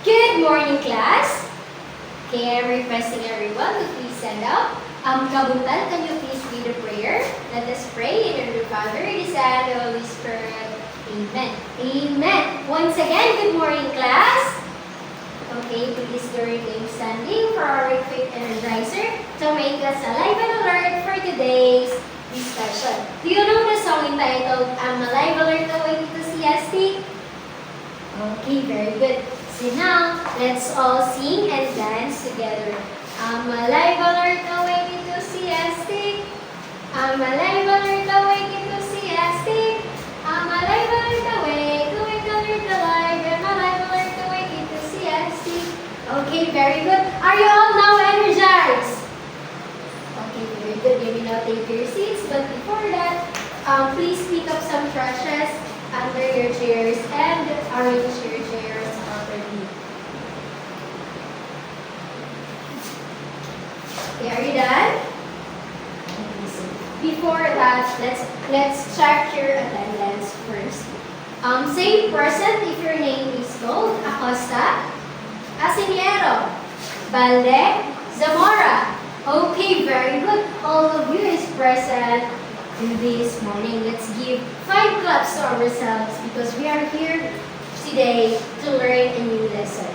Good morning, class. Okay, I'm requesting everyone to please stand up. Kabuntan, can you please read the prayer? Let us pray in the name of the Father, the Son, and the Holy Spirit. Amen. Amen. Once again, good morning, class. Okay, please do remain standing for our quick energizer to make us alive and alert for today's discussion. Do you know the song entitled I'm Alive, Alert, Awake, Enthusiastic? Okay, very good. So now, let's all sing and dance together. I'm alive, alert, awake, enthusiastic. I'm alive, alert, awake, enthusiastic. I'm alive, alert, awake, alert, alive. I'm alive, alert, awake, enthusiastic. Okay, very good. Are you all now energized? Okay, very good. You may now take your seats. But before that, please pick up some trashes under your chairs and arrange your chairs properly. Okay, are you done? Okay, so before that, let's check your attendance first. Say present if your name is called Acosta, Asiniero, Balde, Zamora. Okay, very good. All of you is present this morning. Let's give 5 claps to ourselves because we are here today to learn a new lesson.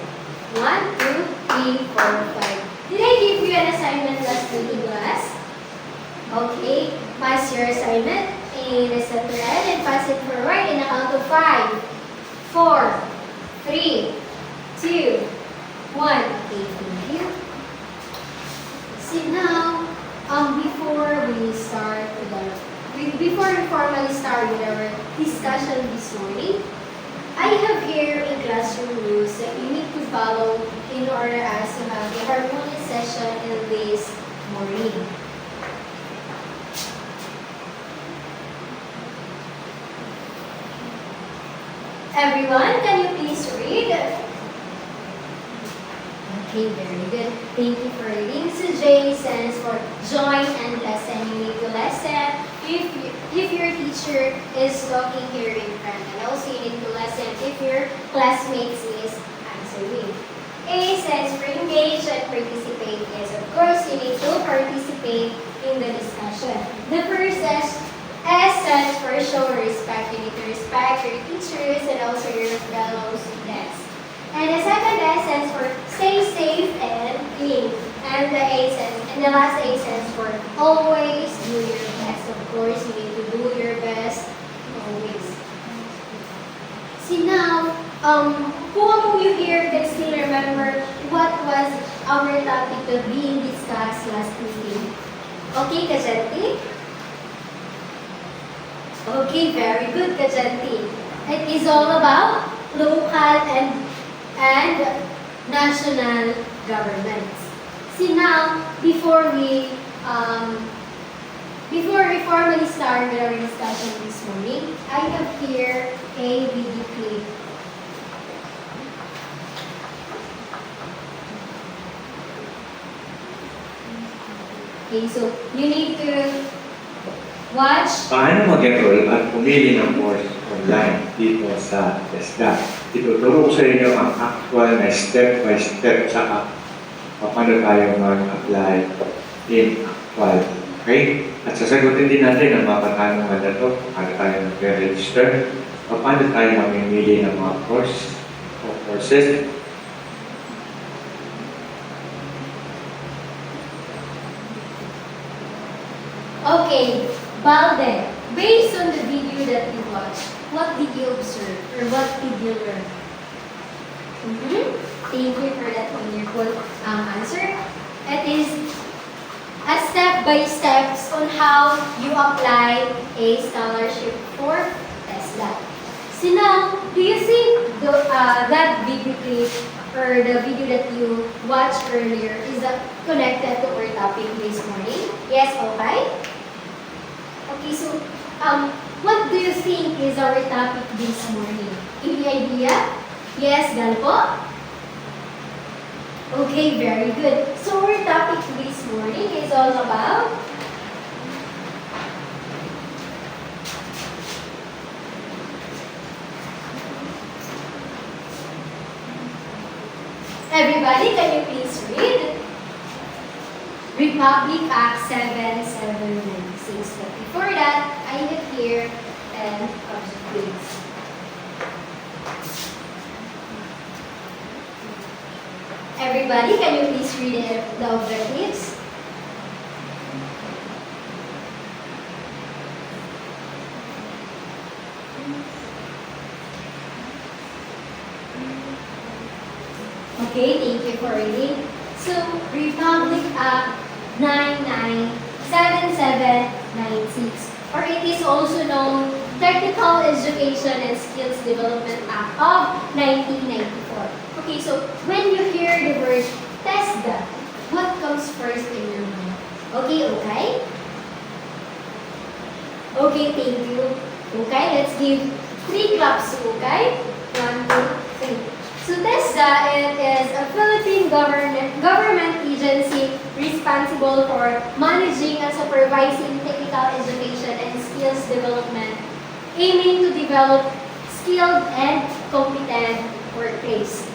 1, 2, 3, 4, 5. Did I give you an assignment last meeting, class? Okay, pass your assignment in the center and pass it forward in a count of 5, 4, 3, 2, 1. Okay, thank you. See now, before we formally start with our discussion this morning, I have here a classroom rules that you need to follow in order as to have a harmonious session in this morning. Everyone, can you please read? Okay, very good. Thank you for reading. So J stands for join and lesson. You need to listen if your teacher is talking here in front. And also you need to listen if your classmates is answering. A stands for engage and participate. Yes, of course, you need to participate in the discussion. The first S stands for show respect. You need to respect your teachers and also your fellow students. And the second S stands for stay safe and clean. And the last A stands for always do your best. Of course, you need to do your best always. See now, who among you here can still remember what was our topic of being discussed last meeting? Okay, Kajanti? Okay, very good, Kajanti. It is all about local and national governments. See now, before we formally start with our discussion this morning, I have here a video clip. Okay, so you need to watch. Paano mag-enroll at pumili ng course online dito sa TESDA? Ituturo ko sa inyo ang actual na step-by-step sa paano tayo mag-apply in actual. Okay? At sasagutin din natin ang mga katanungan na ito, paano tayo mag-register, paano tayo mamimili ng mga course o courses. Okay, Balde, based on the video that you watched, what did you observe or what did you learn? Thank you for that wonderful answer. It is a step-by-steps on how you apply a scholarship for TESDA. So now, do you think that video clip or the video that you watched earlier is connected to our topic this morning? Yes, okay? Okay, so what do you think is our topic this morning? Any idea? Yes, Galpo? Okay, very good. So our topic this morning is all about Everybody, can you please read? Republic Act 7796. But before that, I need here and please. Everybody, can you please read the objectives? Okay, thank you for reading. So, Republic Act 997796, or it is also known Technical Education and Skills Development Act of 1994. Okay, so when you hear the word TESDA, what comes first in your mind? Okay? Okay, thank you. Okay, let's give 3 claps, okay? 1, 2, 3. So TESDA, it is a Philippine government agency responsible for managing and supervising technical education and skills development, aiming to develop skilled and competent workplace.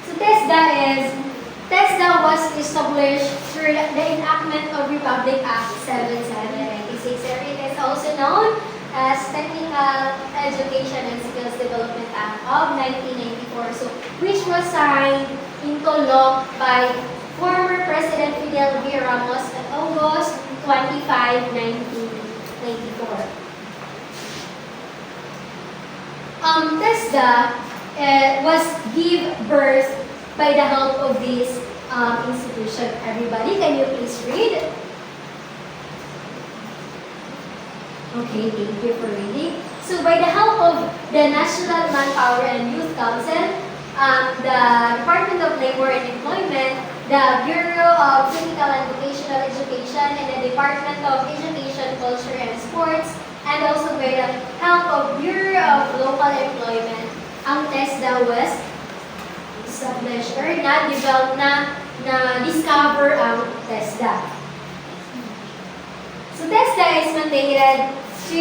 So TESDA was established through the enactment of Republic Act 7796. It is also known as Technical Education and Skills Development Act of 1994, so which was signed into law by former President Fidel V. Ramos on August 25, 1994. TESDA was give birth by the help of this institution. Everybody, can you please read? Okay, thank you for reading. So by the help of the National Manpower and Youth Council, the Department of Labor and Employment, the Bureau of Technical and Vocational Education, and the Department of Education, Culture, and Sports, and also by the help of Bureau of Local Employment, ang TESDA was established or na-develop na-discover ang TESDA. So TESDA is mandated to,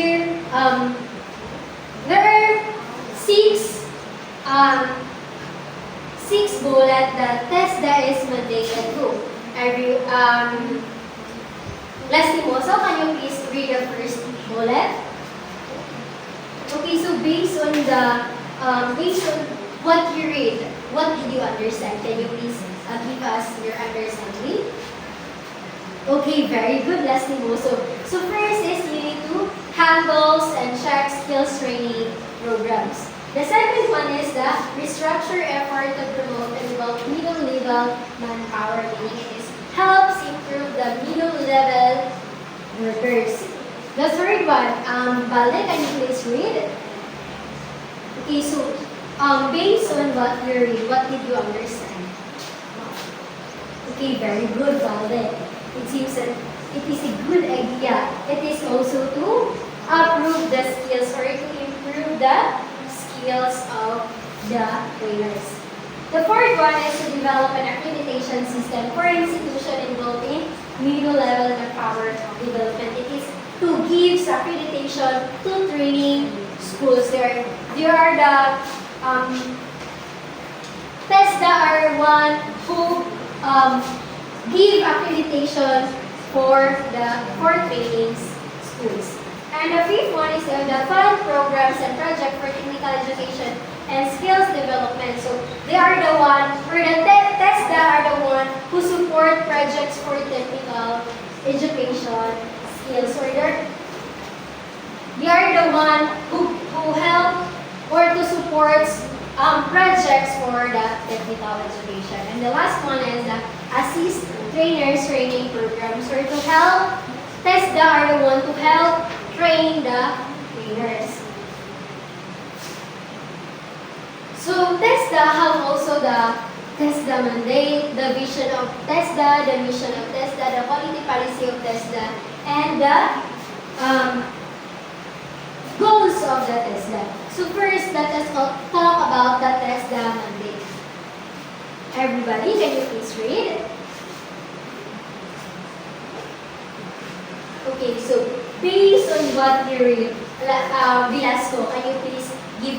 there are six bullet that TESDA is mandated to. Leslie Moso, can you please read the first bullet? Okay, so based on what you read, what did you understand? Can you please give us your understanding? Okay, very good, Leslie Moso. So first is you need to handles and check skills training programs. The second one is the restructure effort to promote and develop middle-level manpower, meaning it helps improve the middle-level workers. The third one, Balde, can you please read? Okay, so based on what you read, what did you understand? Okay, very good, Balde. It seems that it is a good idea. It is also to improve the skills or to improve the skills of the trainers. The fourth one is to develop an accreditation system for institution involved in middle-level manpower development. It is to give accreditation to training schools. There are the TESDA are one who give accreditation for training schools. And the fifth one is the fund programs and project for technical education and skills development. So they are the one, or the TESDA are the one who support projects for technical education skills. Or they are the one who help or to support projects for the technical education. And the last one is the assist trainers training programs, or to help TESDA are the one to help train the trainers. So TESDA have also the TESDA mandate, the vision of TESDA, the mission of TESDA, the quality policy of TESDA, and the goals of the TESDA. So first, let us talk about the TESDA mandate. Everybody, can you please read? Okay, so based on what you read, Velasco, can you please give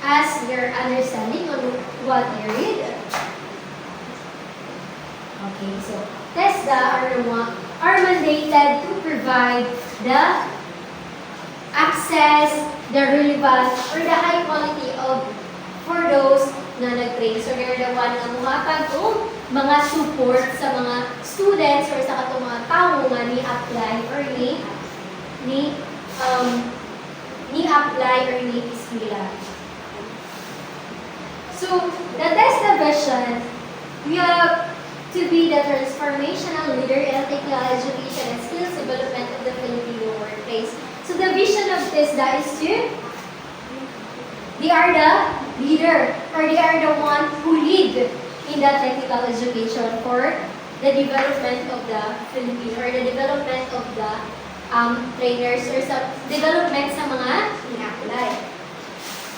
as your understanding on what you read. Okay, so TESDA are mandated to provide the access, the relevance, or the high quality of for those na nag-train. So they're the one na muhatag o mga support sa mga students or sa katong mga tao nga ni-apply or ni-apply or ni-iskila. So, the TESDA vision, we have to be the transformational leader in technical education and skills development of the Filipino workplace. So, the vision of TESDA is they are the leader or they are the one who lead in the technical education for the development of the Filipino or the development of the trainers or sa development sa mga ina-apply.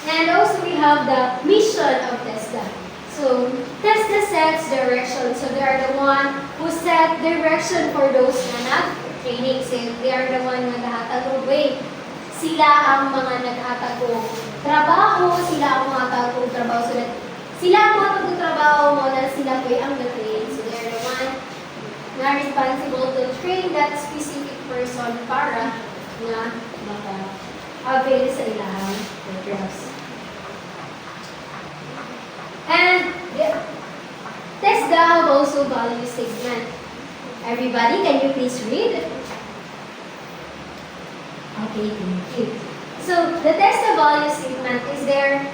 And also we have the mission of TESDA. So TESDA sets direction. So they are the one who set direction for those na nag-training. So they are the one na naghahatag of way. Sila ang mga naghahatag of trabaho, sila ang mga hatag of trabaho. So that sila ang mga pagtrabaho mo na sila po ang na-train. So they are the one na responsible to train that specific person para na maka-avail sa ilang programs. And TESDA have also value statement. Everybody, can you please read? Okay, thank you. So, the TESDA value statement is their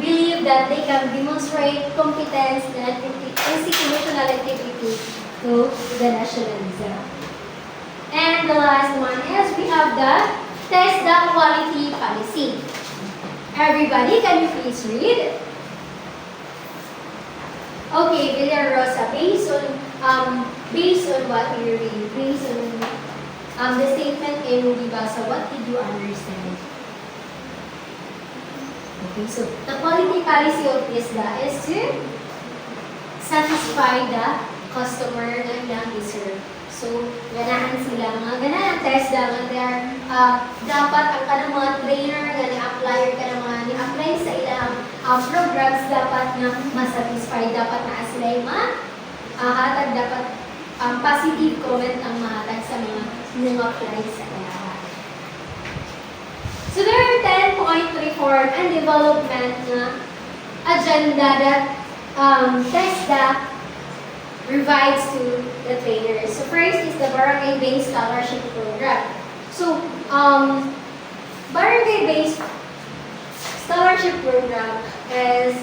belief that they can demonstrate competence and institutional integrity to the nationalism. And the last one is we have the TESDA quality policy. Everybody, can you please read? Okay, Villarosa, based on what you read, based on the statement in Mudibasa, what did you understand? Okay, so the quality policy of TESDA is to satisfy the customer na ilang deserve. So, ganahan sila mga ganahan TESDA nga dapat ang kanang mga trainer nga ni-apply or kanang mga ni-apply sa ilang programs dapat na masatisfy, dapat na sila yung hatag, dapat positive comment ang mahatag sa mga nang-apply sa ilang. So, there are 10 point reform and development na agenda that TESDA provides to the trainers. So first is the barangay-based scholarship program. So barangay-based scholarship program is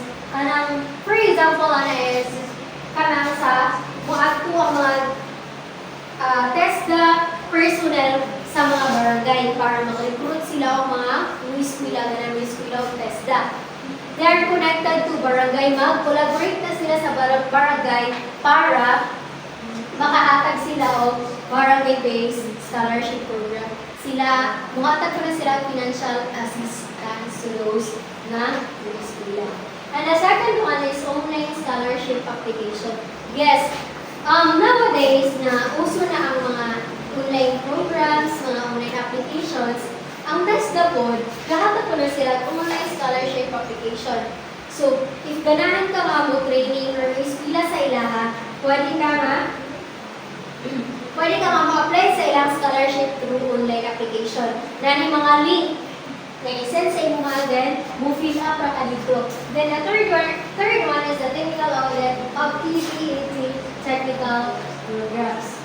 for example is kanang sa muadto ang mga TESDA personnel sa mga barangay para mag-recruit sila o mga eskwela na eskwela o TESDA. They are connected to barangay. Mag-collaborate na sila sa barangay para makahatag sila o barangay-based scholarship program. Muhatag ko na sila financial assistance to those na eskwela. And the second one is online scholarship application. Yes, nowadays na uso na ang mga online programs, mga online applications. Ang TESDA po, lahat po na sila online scholarship application. So, if ganahan ka nga mo training or eskwela sa ilaha, pwede ka nga ma-apply sa ilang scholarship through online application. Nani mga link na isend sa imo then mo fill up ra ka dito. Then the third one is the technical audit of TEP technical programs.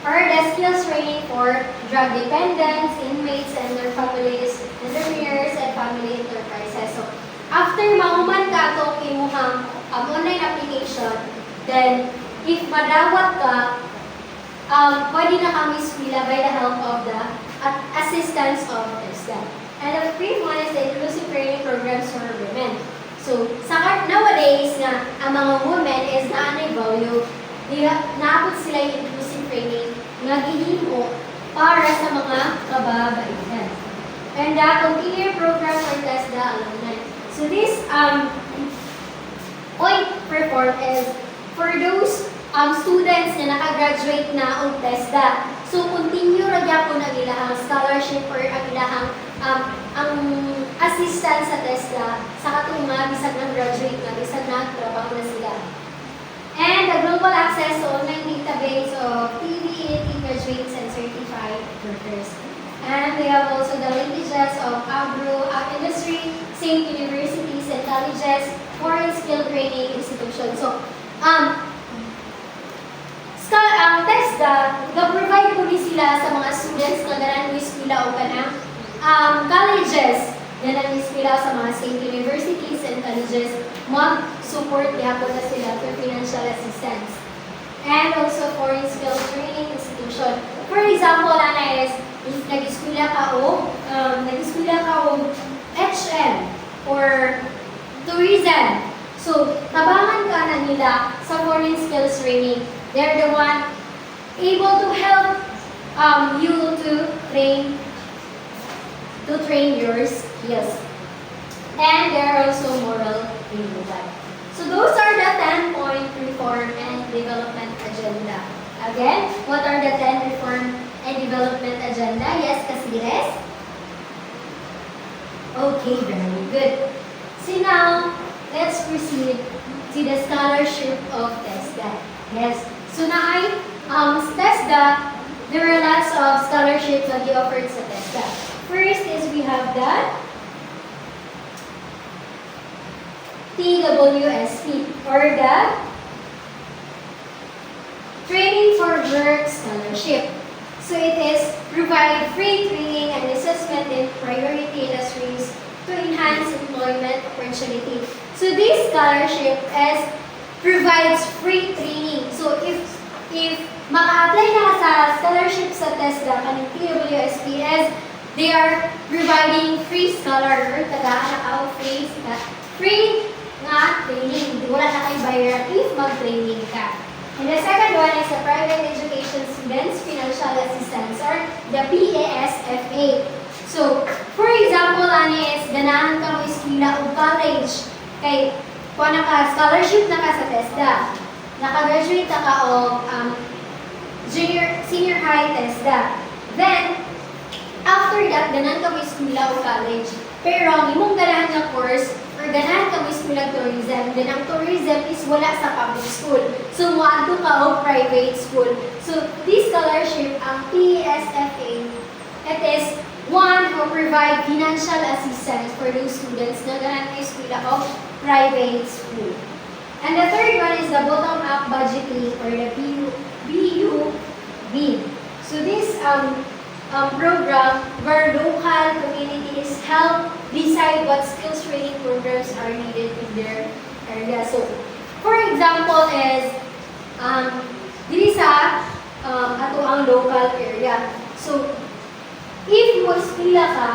Or the skills training for drug dependents, inmates, and their families, entrepreneurs, and family enterprises. So, after mahuman ka itong imuhang online application, then, if madawat ka, pwede na kami eskwela by the help of the assistance of TESDA. And the fifth one is the inclusive training programs for women. So, nowadays na ang mga women is na-value, naabot sila yung inclusive training nga gihimo para sa mga kababaihan. And the continuing program for TESDA alumni. So this point performed is for those students na nakagraduate na og TESDA. So continue ra gyapon ang ilahang scholarship or ang ilahang ang assistance assistant sa TESDA, sa katulungan, bisag ng graduate na, bisag na trabaho na sila. And the global access to online database of TVET graduates and certified workers. And we have also the linkages of agro-industry, state universities and colleges, foreign skill training institutions. So, TESDA, nag-provide po din sila sa mga students na ganan mo eskwela o kanang colleges, ganan mo eskwela sa mga state universities and colleges, mag-support gihapon na sila for financial assistance. And also foreign skill training institution. For example, ana is, if nag-eskwela ka o HM or tourism. So, tabangan ka na nila sa foreign skills training. They're the one able to help you to train your skills. And there are also moral removal. So those are the 10-point reform and development agenda. Again, what are the 10 reform and development agenda? Yes, Kasires? Okay, very good. So now, let's proceed to the scholarship of TESDA. Yes. So now, TESDA, there are lots of scholarships that we offered sa TESDA. First is we have the TWSP, or the Training for Work Scholarship. So it is provide free training and assessment in priority industries to enhance employment opportunity. So this scholarship provides free training. So if maka-apply na sa scholarship sa TESDA, kaning TWSPS, they are providing free scholar or tagaan na free nga training. Wala na kayo bayaran if mag-training ka. And the second one is the Private Education Students Financial Assistance, or the PASFA. So, for example, ani is ganahan ka mo eskwela o college. Kay, kung naka-scholarship na ka sa TESDA, naka-graduate na ka o senior high TESDA. Then, after that, ganahan ka mo eskwela o college. Pero, ang imong ganahan nga course, or ganahan ka mo eskwela tourism, then ang tourism is wala sa public school. So, muadto ka o private school. So, this scholarship, ang PSFA, it is one who provide financial assistance for those students na ganahan ka eskwela o private school. And the third one is the bottom-up budgeting, or the BUB. So, this program where local communities help decide what skills training programs are needed in their area. So, for example is, dili sa ato ang local area. So, if mo eskwela ka,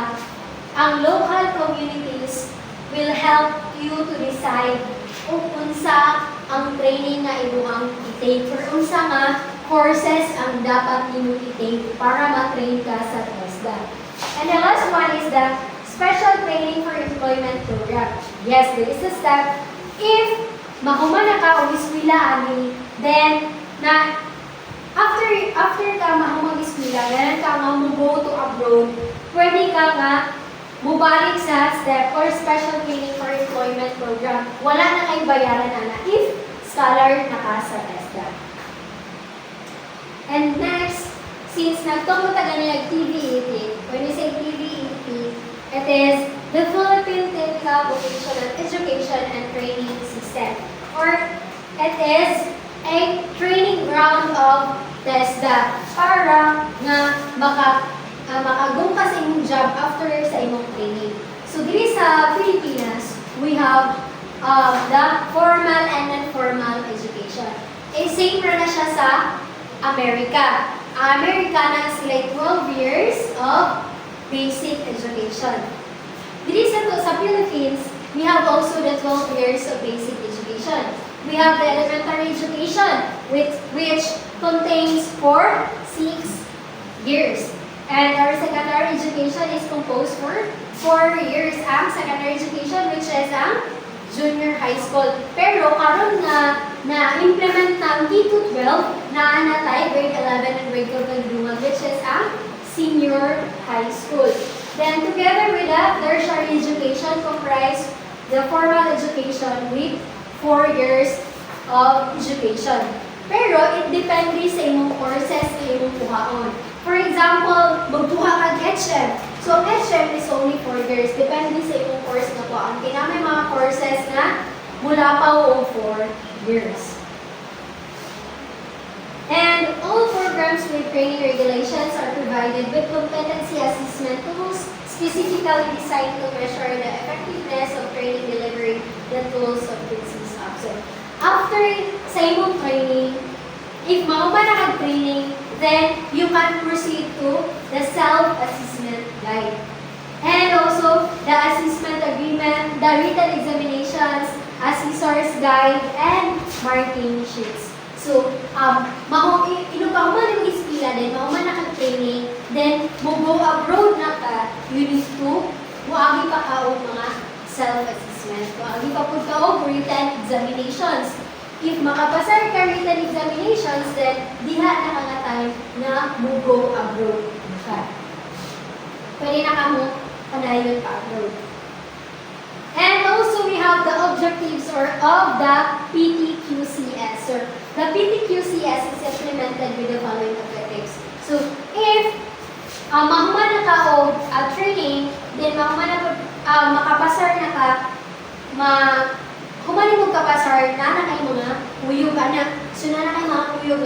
ang local communities will help you to decide kung unsa ang training nga imuhang i-take or unsa nga courses ang dapat nimo i-take para ma-train ka sa TESDA. And the last one is the Special Training for Employment Program. Yes, there is a step. If mahuman na ka o eskwela ani, then after ka mahumang eskwela, ganan ka nga mo go to abroad, pwede ka nga mubalik sa STEP or Special Training for Employment Program. Wala na kay bayaran na if scholar na ka sa TESDA. And next, since nagtungkol taga niya TVET, when we say TVET, it is the Philippine Technical Vocational Education and Training System, or it is a training ground of TESDA para nga makagong ka sa imong job after sa imong training. So, diri sa Pilipinas, we have the formal and non-formal education. Same na siya sa America. America na sila 12 years of basic education. Diri sa Philippines, we have also the 12 years of basic education. We have the elementary education, which contains 6 years. And our secondary education is composed for 4 years. Ang secondary education, which is ang junior high school. Pero karon na implement ng K-12 na natay grade 11 and grade 12 ng Lumag, which is ang senior high school. Then together with that, tertiary education comprise the formal education with 4 years of education. Pero it depende sa imong courses na imong kuhaon. For example, magkuha ka HM. So HM is only 4 years. Depende sa imong course na kuhaan. Kaya may mga courses na mula pa o 4 years. And all programs with training regulations are provided with competency assessment tools specifically designed to measure the effectiveness of training delivering the tools of business officer. After sa imong training, if mauba na kag-training, then you can proceed to the self-assessment guide. And also, the assessment agreement, the written examinations, assessor's guide, and marking sheets. So, inupahuman yung ispila din, mahuman na kag-training, then, go abroad na ka, you need to, muagi pa ka o mga self-assessment. Muagi pa po ka o written examinations. If makapasar ka written examinations, then, diha na ka nga time na go abroad na ka. Pwede na ka mo panayon pa abroad. And also, we have the objectives of the PTQCS. So, the PTQCS is implemented with the following objectives. So, if mahuman na ka o training, then mahuman na makapasar na ka, humani mo kapasar, na kayo mga uyog na. So, na kayo mga uyog.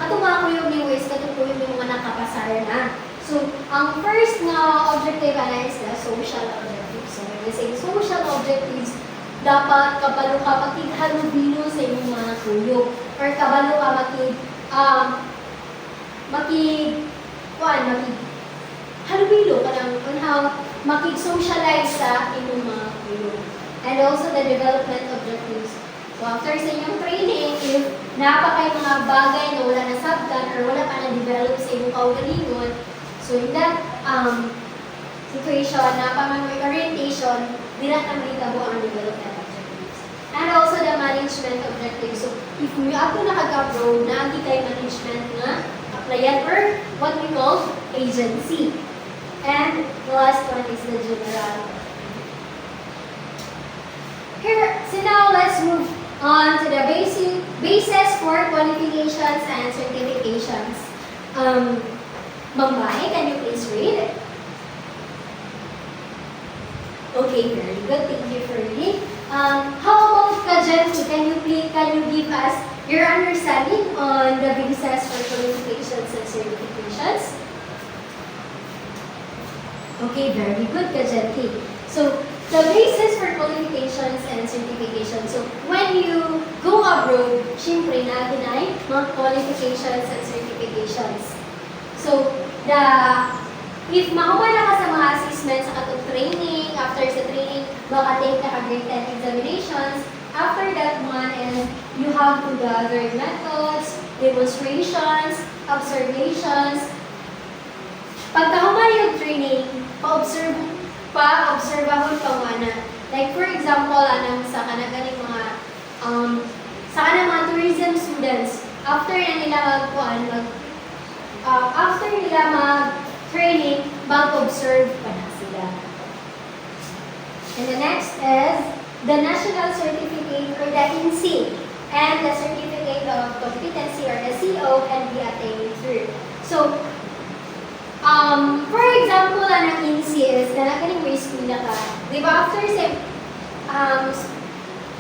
Katong mga uyog ni Waze, katong uyog yung mga nakapasar na. So, ang first na objective is the social objective. So, when we say social objectives, dapat kabalo ka makighalubilo sa inyong mga kuyog. Or kabalo ka halubilo ka ng on how makig-socialize sa inyong mga kuyog. And also the development objectives. So, after sa inyong training, if napakay mga bagay na wala na sabtan or wala pa na-develop sa inyong kaugalingon, so in that situation na pamanoy orientation, dila kang itabo ang development objectives. And also the management objectives. So, if we ato nakag-abroad, naagi kay management nga applyan or what we call agency. And the last one is the general. Here, so now let's move on to the basis for qualifications and certifications. Mambay, can you please read? Okay, very good. Thank you for reading. How about Kajensi? Can you give us your understanding on the basis for qualifications and certifications? Okay, very good, Kajensi. So, the basis for qualifications and certifications. So, when you go abroad, syempre natin ay mga qualifications and certifications. So, if mahuman na ka sa mga assessments sa katong training, after sa training, makatake na ka-grade 10 examinations, after that one is, you have to gather methods, demonstrations, observations. Pagkahuman yung training, pa-observahon pa mana. Like for example, sa kanagaling mga, sa kanang mga tourism students, after na nila after nila mag-training, mag-observe pa na sila. And the next is the National Certificate or the INSEE and the Certificate of Competency or the CO can be attained through. So, for example, ang INSEE is na nagaling may school na ka. Di ba after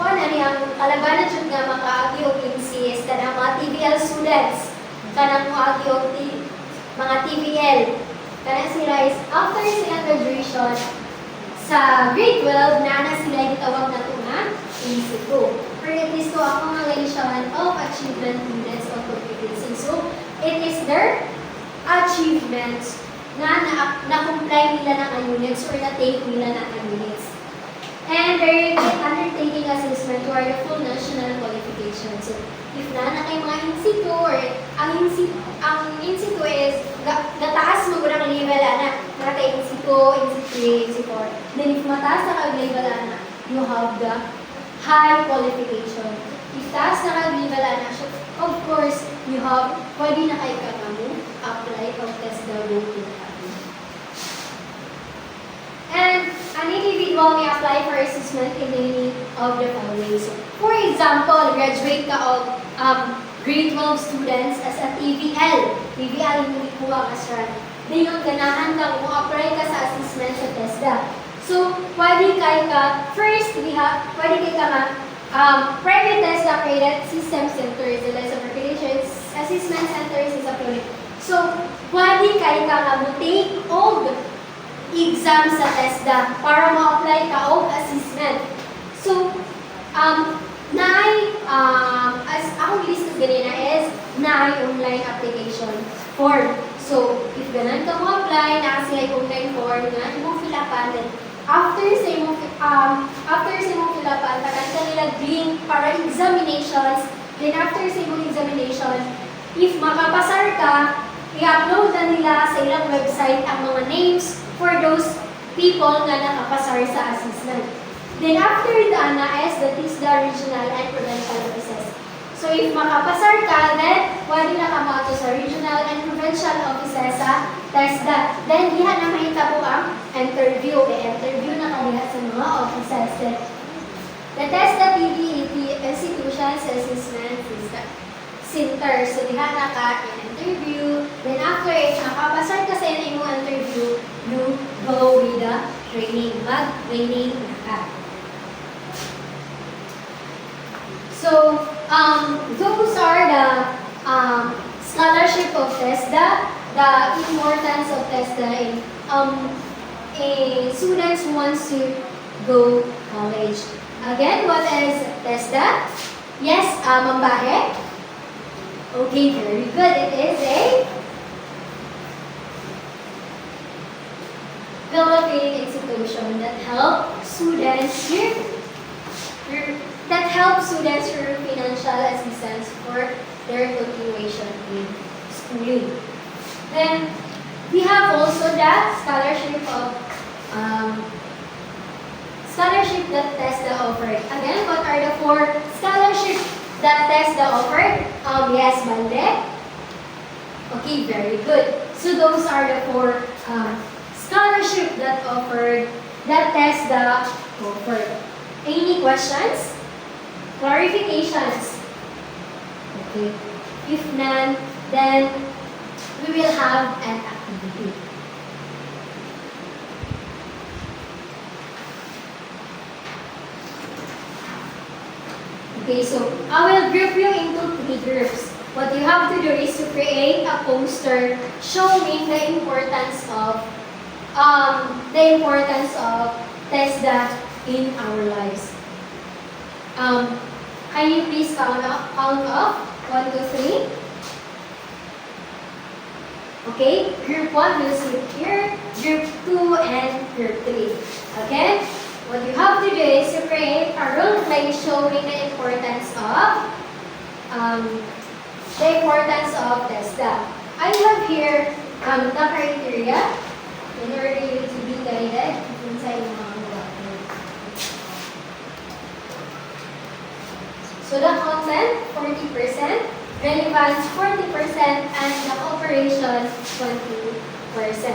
kung ano ang kalabanan dyan nga makaagi o INSEE is kanang mga TVL students, kanang mga TVL. Kanang sila is after sila graduation, sa grade 12, na sila gitawag na ito nga INSEE ko. For it is to accumulation of achievement units of competency. So, it is their achievements na-comply nila ng units or na-take nila ng units. And they're undertaking assessment toward the full national qualification. So, if na kayo mga INSEE or ang INSEE is gataas mo ng level na kay INSEE 2, INSEE 3, INSEE 4. Then if mataas na kag-level na, you have the high qualification. If taas na kag-level na, of course, you have, pwede na kayo apply of test the road to individual may apply for assessment in any of the following. So, for example, graduate ka of grade 12 students as a TVL. TVL yung ikuha ka sa di yung ganahan ka kung apply ka sa assessment sa TESDA. So, pwede kayo ka, first, pwede kayo ka private TESDA Credit System Center is the list of regulations, assessment centers is uploaded. So, pwede kayo ka take og exam sa TESDA para ma-apply ka og assessment. So, as akong list ganina is online application form. So, if ganan ka mo apply, na sila yung online form, na mo fill upan, then after sa mo fill upan, tagan ka nila link para examinations, then after sa mo examination, if makapasar ka, i-upload na nila sa ilang website ang mga names for those people nga nakapasar sa assessment. Then after the ANAS, that is the regional and provincial offices. So if makapasar ka, then pwede na ka maato sa regional and provincial offices sa TESDA. Then diha na mahitabo ang interview. Interview na ka diha sa mga offices. Then, the TESDA PDET Institutions Assessment Center. So diha na ka interview. Then after it, makapasar ka sa imong interview, you go with the training. Mag-training na ka. So, those are the scholarship of TESDA, the importance of TESDA in students who wants to go college. Again, what is TESDA? Yes, Mambahe. Okay, very good. It is a Philippine institution that helps students through financial assistance for their continuation in schooling. Then we have also the scholarship that TESDA offered. Again, what are the 4 scholarships that TESDA offered? Yes, Bande. Okay, very good. So those are the 4 scholarships that TESDA offered. Any questions? Clarifications? Okay. If none, then we will have an activity. Okay, so I will group you into 3 groups. What you have to do is to create a poster showing the importance of TESDA in our lives. Can you please count off? 1, 2, 3. Okay, group 1 will sit here, group 2 and group 3. Okay, what you have to do is to create a role play showing the importance of TESDA. I have here the criteria in order you to be guided inside the So the content, 40%, relevance, 40%, and the operation, 20%.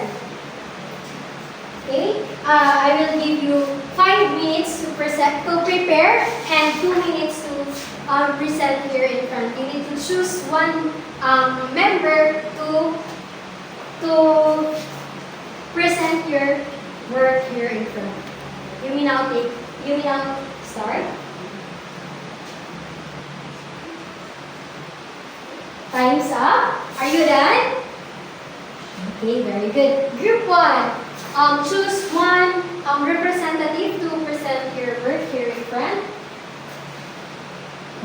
Okay? I will give you 5 minutes to prepare and 2 minutes to present here in front. You need to choose one member to present your work here in front. You may now start. Time's up. Are you done? Okay, very good. Group 1. Choose one representative to present your work here in front.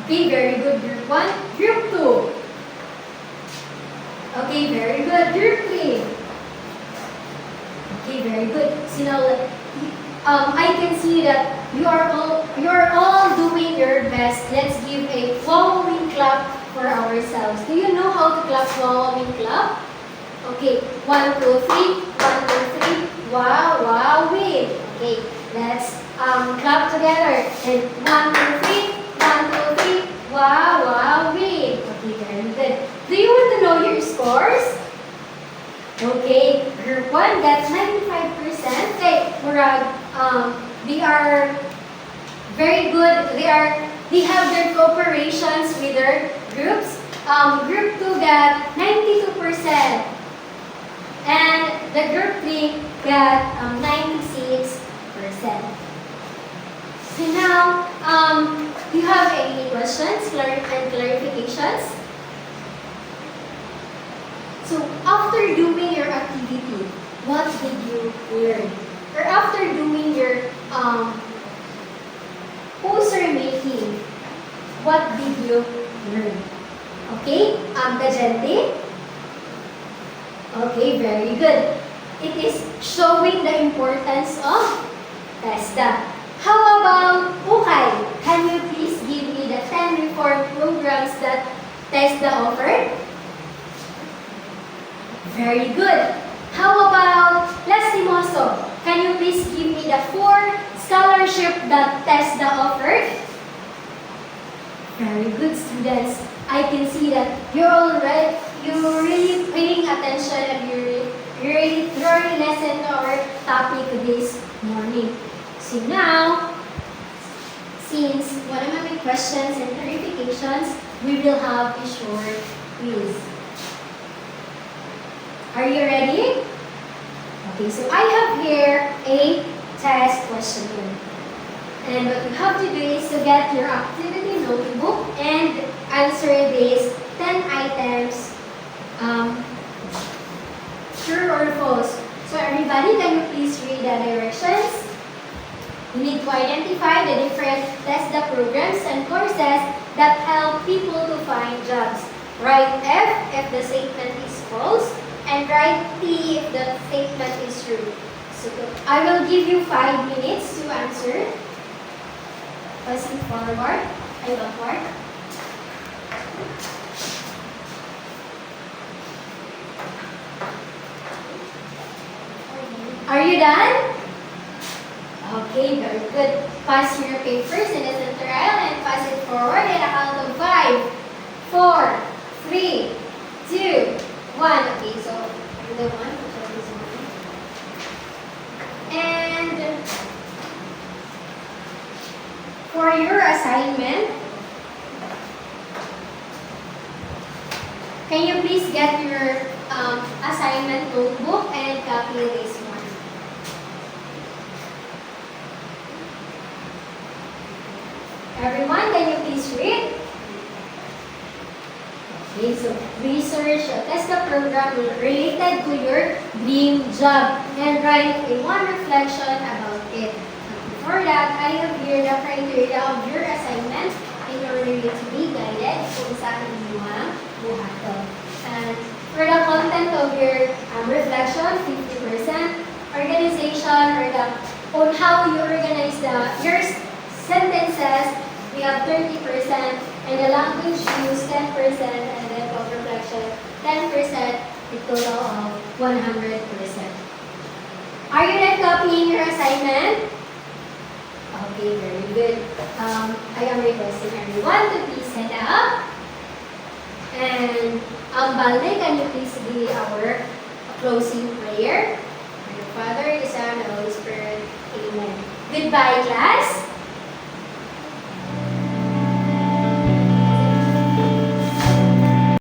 Okay, very good. Group 1. Group 2. Okay, very good. Group 3. Okay, very good. So now, I can see that you are all doing your best. Let's give a following clap for ourselves. Do you know how to clap following clap? Okay, 1, 2, 3. 1, 2, 3. Wow, wow, wait. Okay, let's clap together. And 1, 2, 3. 1, 2, 3. Wow, wow, wait. Okay, very good. Do you want to know your scores? Okay, group 1 got 95%. Okay, murag, they are very good. They have their cooperations with their groups. Group 2 got 92%. And the group 3 got 96%. So now, do you have any questions and clarifications? So after doing your activity, what did you learn? Or after doing your poster making, what did you learn? Okay, Kajente? Okay, very good. It is showing the importance of TESDA. How about Ukay? Can you please give me the 10 reform programs that TESDA offered? Very good. How about Lastimoso? Can you please give me the 4 scholarship that TESDA offered? Very good, students. I can see that you're really paying attention and you're really thoroughly listening to our topic this morning. So now, since one of my questions and clarifications, we will have a short quiz. Are you ready? Okay, so I have here a test questionnaire. And what you have to do is to get your activity notebook and answer these 10 items, true or false. So everybody, can you please read the directions? You need to identify the different TESDA programs and courses that help people to find jobs. Write F if the statement is false, and write T if the statement is true. So I will give you 5 minutes to answer. Passing forward, I backward. Are you done? Okay, very good. Pass your papers in the center aisle and pass it forward in a count of 5, 4, 3, 2, 1. Okay, so the one, and for your assignment, can you please get your assignment notebook and copy this one? Everyone, can you please read? Okay, so research a TESDA program related to your dream job and write one reflection about it. For that, I have here the criteria of your assignment in order you to be guided kung saan inyong buhato. And for the content of your reflection, 50%, organization or on how you organize your sentences, we have 30%, and the language used 10%, and then of reflection 10%, a total of 100%. Are you done copying your assignment? Okay, very good. I am requesting everyone to please stand up. And Balde, can you please be our closing prayer? For the Father, the Son, and the Holy Spirit. Amen. Goodbye, class.